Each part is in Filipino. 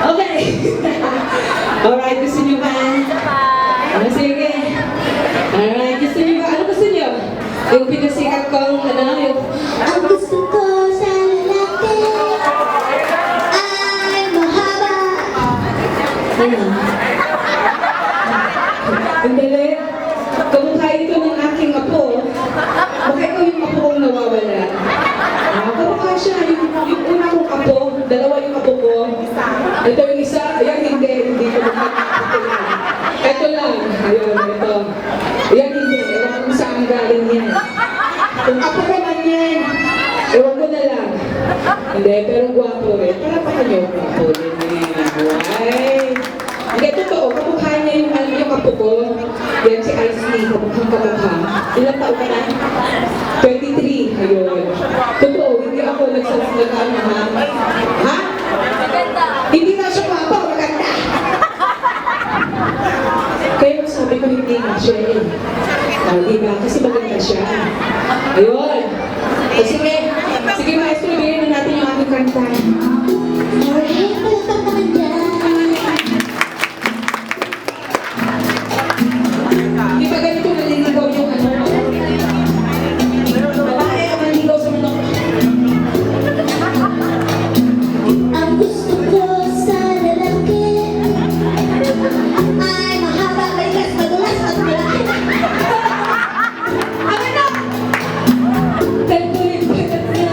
Okay. Alright, gusto niyo ba? Sige. Alright, gusto niyo ba? Ano gusto niyo? Yung pinasikat kong, yung... Ang gusto ko sa lalaki ay mahaba. Ano? Andali. Kamukhain ko ng aking apo. Baka ikaw yung apo kong nawawala. Kamukha siya. Yung una kong apo, dalawa yung apo ko. Ito yung isa. Ayan, hindi ko magkakapatulan. Ito lang. Ayun, ito. Ayan, hindi. Ewan ko kung saan galing yan. Kung apo ko man yan, ewan ko na lang. Hindi, pero gwapo eh. Palapakan niyo, gwapo din eh. Ay! Hindi, totoo. Kamukha niya yung apo ko. Yan si Ice Lee. Kamukhang kamukha. Ilang taon ka na? 23. Ayun. Totoo, hindi ako nagsasagaan ha. Ha? Hindi na siya papa. Maganda. Kaya sabi ko hindi nga siya eh. Diba? Kasi maganda siya. Ayun. Sige. Sige, maestro. Bigyan na natin yung aking kanta. Alright, palakpak naman dyan. Di ba ganito naliligaw yung ano? Babae ang naliligaw sa mundo. Ang gusto ko sa lalaki ay mahaba, maligas, madulas, at malaki. Ano na? Tantuin pa na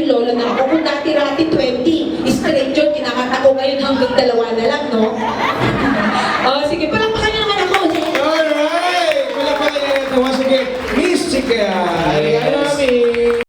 ngayon lola na ako. Kung dati-rati 20, straight yun, kinakanta ko ngayon hanggang 2 na lang, no? Oh, sige, palakpakan niyo naman ako. Alright! Wala pa rin yung sige. Miss Chika!